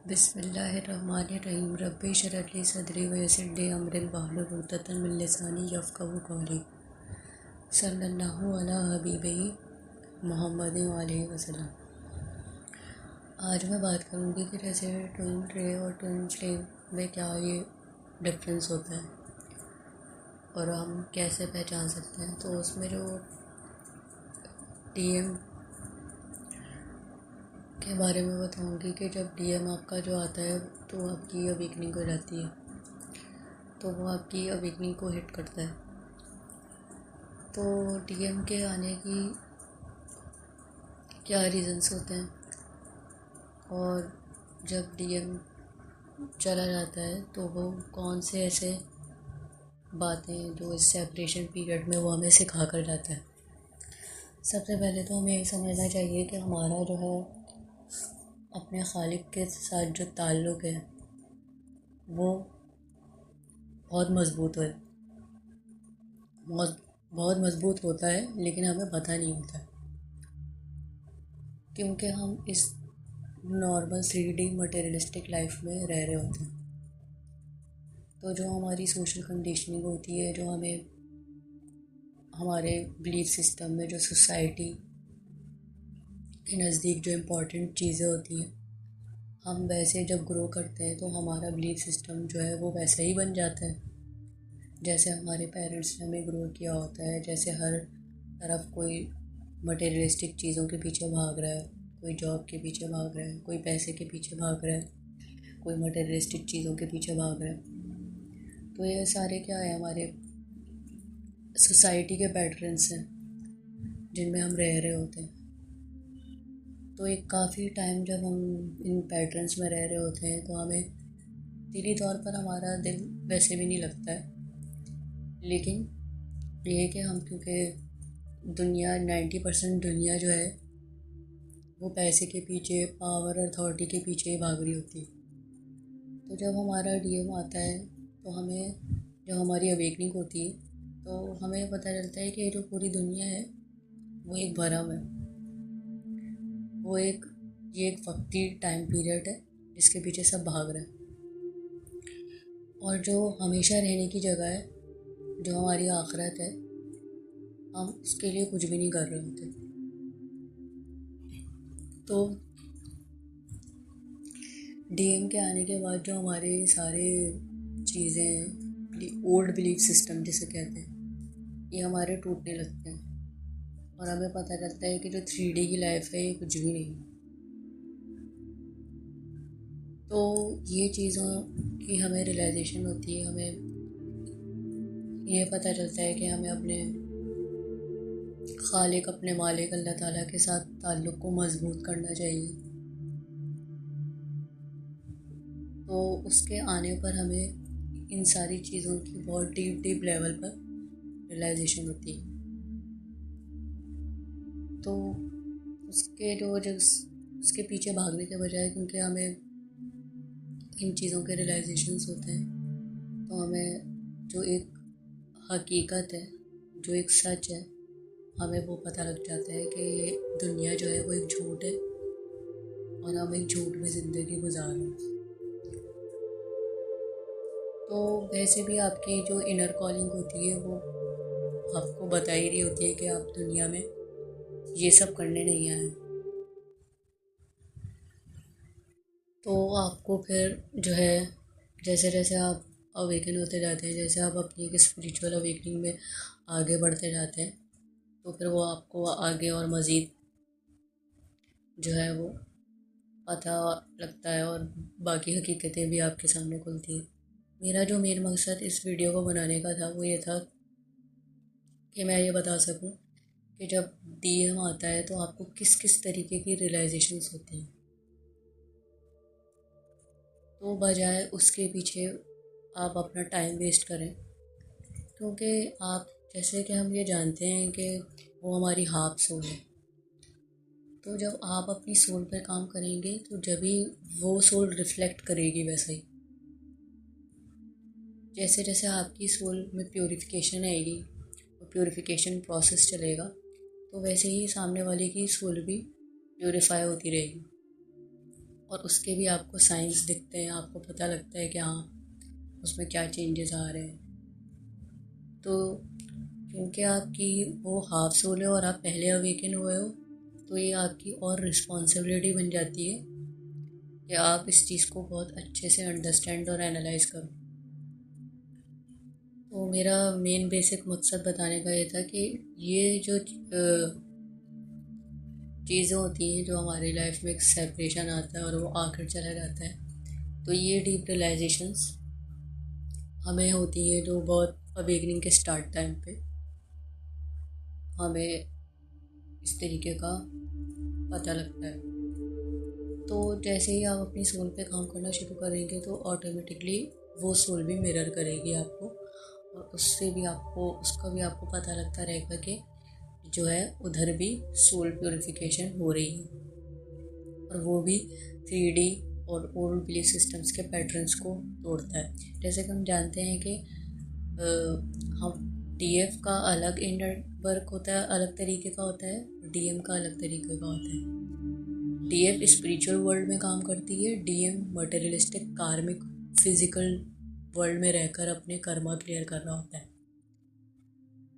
बिस्मिल्लाहिर्रहमानिर्रहीम रब्बि इश्रह ली सदरी वयस्सिर ली अमरी वहलुल उक़दतम मिन लिसानी यफ़क़हू क़ौली सल्लल्लाहु अला हबीबिही मुहम्मद व आलिहि वसल्लम। आज मैं बात करूँगी कि जैसे ट्विन रे और ट्विन फ्लेम में क्या ये डिफरेंस होता है और हम कैसे पहचान सकते हैं। तो उसमें जो डीएम के बारे में बताऊंगी कि जब डीएम आपका जो आता है तो आपकी अवेकनिंग हो जाती है, तो वो आपकी अवेकनिंग को हिट करता है। तो डीएम के आने की क्या रीज़न्स होते हैं और जब डीएम चला जाता है तो वो कौन से ऐसे बातें जो इस सेपरेशन पीरियड में वो हमें सिखा कर जाता है। सबसे पहले तो हमें ये समझना चाहिए कि हमारा जो है अपने खालिक के साथ जो ताल्लुक़ है वो बहुत मज़बूत है, बहुत मज़बूत होता है, लेकिन हमें पता नहीं होता क्योंकि हम इस नॉर्मल 3D मटेरियलिस्टिक लाइफ में रह रहे होते हैं। तो जो हमारी सोशल कंडीशनिंग होती है, जो हमें हमारे बिलीफ सिस्टम में जो सोसाइटी के नज़दीक जो इम्पोर्टेंट चीज़ें होती हैं, हम वैसे जब ग्रो करते हैं तो हमारा बिलीफ सिस्टम जो है वो वैसा ही बन जाता है जैसे हमारे पेरेंट्स ने हमें ग्रो किया होता है। जैसे हर तरफ कोई मटेरियलिस्टिक चीज़ों के पीछे भाग रहा है, कोई जॉब के पीछे भाग रहा है, कोई पैसे के पीछे भाग रहा है, कोई मटेरियलिस्टिक चीज़ों के पीछे भाग रहा है। तो ये सारे क्या है, हमारे सोसाइटी के पैटर्न्स हैं जिनमें हम रह रहे होते हैं। तो एक काफ़ी टाइम जब हम इन पैटर्न्स में रह रहे होते हैं तो हमें दिली तौर पर हमारा दिल वैसे भी नहीं लगता है, लेकिन ये है कि हम क्योंकि दुनिया 90% दुनिया जो है वो पैसे के पीछे, पावर और अथॉरिटी के पीछे ही भाग रही होती है। तो जब हमारा डीएम आता है तो हमें, जब हमारी अवेकनिंग होती है तो हमें पता चलता है कि जो पूरी दुनिया है वो एक भ्रम है, ये एक वक्ती टाइम पीरियड है जिसके पीछे सब भाग रहे हैं, और जो हमेशा रहने की जगह है, जो हमारी आखिरत है, हम उसके लिए कुछ भी नहीं कर रहे होते। तो डीएम के आने के बाद जो हमारे सारे चीज़ें, ओल्ड बिलीफ सिस्टम जिसे कहते हैं, ये हमारे टूटने लगते हैं और हमें पता चलता है कि जो 3D की लाइफ है ये कुछ भी नहीं। तो ये चीज़ों की हमें रियलाइजेशन होती है, हमें ये पता चलता है कि हमें अपने खालिक, अपने मालिक अल्लाह ताला के साथ ताल्लुक़ को मज़बूत करना चाहिए। तो उसके आने पर हमें इन सारी चीज़ों की बहुत डीप लेवल पर रियलाइजेशन होती है। तो उसके पीछे भागने के बजाय, क्योंकि हमें इन चीज़ों के रियलाइजेशंस होते हैं, तो हमें जो एक हकीकत है, जो एक सच है, हमें वो पता लग जाता है कि ये दुनिया जो है वो एक झूठ है और हम एक झूठ में ज़िंदगी गुजार रहे हैं। तो वैसे भी आपकी जो इनर कॉलिंग होती है वो आपको बता ही रही होती है कि आप दुनिया में ये सब करने नहीं आए। तो आपको फिर जो है, जैसे जैसे आप अवेकन होते जाते हैं, जैसे आप अपनी एक स्पिरिचुअल अवेकनिंग में आगे बढ़ते जाते हैं, तो फिर वो आपको आगे और मज़ीद जो है वो पता लगता है और बाकी हकीकतें भी आपके सामने खुलती हैं। मेरा जो मेन मकसद इस वीडियो को बनाने का था वो ये था कि मैं ये बता सकूं कि जब डीएम आता है तो आपको किस किस तरीके की रियलाइजेशंस होती हैं। तो बजाय उसके पीछे आप अपना टाइम वेस्ट करें, क्योंकि आप, जैसे कि हम ये जानते हैं कि वो हमारी हाफ सोल है। तो जब आप अपनी सोल पर काम करेंगे तो जब भी वो सोल रिफ्लेक्ट करेगी वैसे ही। जैसे जैसे आपकी सोल में प्योरिफिकेशन आएगी और प्योरिफिकेशन प्रोसेस चलेगा, तो वैसे ही सामने वाले की सोल भी प्योरीफाई होती रहेगी और उसके भी आपको साइंस दिखते हैं, आपको पता लगता है कि हाँ उसमें क्या चेंजेस आ रहे हैं। तो क्योंकि आपकी वो हाफ सोल है और आप पहले अवेकन हुए हो, तो ये आपकी और रिस्पॉन्सिबिलिटी बन जाती है कि आप इस चीज़ को बहुत अच्छे से अंडरस्टैंड और एनालाइज करो। तो मेरा मेन बेसिक मकसद बताने का ये था कि ये जो चीज़ें होती हैं जो हमारी लाइफ में एक सेपरेशन आता है और वो आकर चला जाता है, तो ये डीप रियलाइजेशंस हमें होती हैं जो बहुत अवेकनिंग के स्टार्ट टाइम पे हमें इस तरीके का पता लगता है। तो जैसे ही आप अपनी सोल पे काम करना शुरू करेंगे तो ऑटोमेटिकली वो सोल भी मिरर करेगी आपको, और उससे भी आपको उसका भी आपको पता लगता रहेगा कि जो है उधर भी सोल प्योरिफिकेशन हो रही है, और वो भी 3D और ओल्ड बिलीफ सिस्टम्स के पैटर्न्स को तोड़ता है। जैसे कि हम जानते हैं कि हम DF का अलग इनर वर्क होता है, अलग तरीके का होता है, DM का अलग तरीके का होता है। DF स्पिरिचुअल वर्ल्ड में काम करती है, DM मटेरियलिस्टिक कार्मिक फिजिकल वर्ल्ड में रहकर अपने कर्मा क्लियर कर रहा होता है।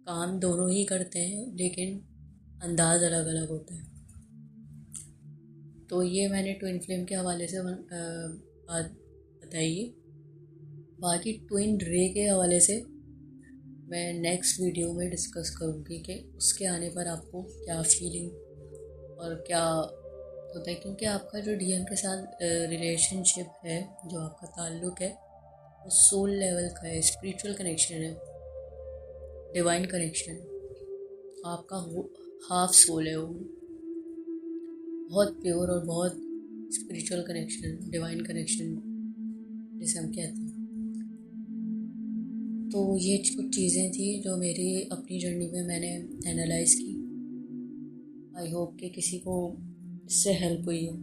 काम दोनों ही करते हैं लेकिन अंदाज अलग अलग होता है। तो ये मैंने ट्विन फ्लेम के हवाले से बात बताई है। बाकी ट्विन रे के हवाले से मैं नेक्स्ट वीडियो में डिस्कस करूँगी कि उसके आने पर आपको क्या फीलिंग और क्या होता है, क्योंकि आपका जो DM के साथ रिलेशनशिप है, जो आपका ताल्लुक़ है, वो सोल लेवल का है, स्पिरिचुअल कनेक्शन है, डिवाइन कनेक्शन। आपका वो हाफ सोल है, वो बहुत प्योर और बहुत स्पिरिचुअल कनेक्शन, डिवाइन कनेक्शन जिसे हम कहते हैं। तो ये कुछ चीज़ें थी जो मेरी अपनी जर्नी में मैंने एनालाइज़ की। आई होप कि किसी को इससे हेल्प हुई हो।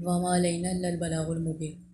वमा अलैना इल्लल बलागुल मुबीन।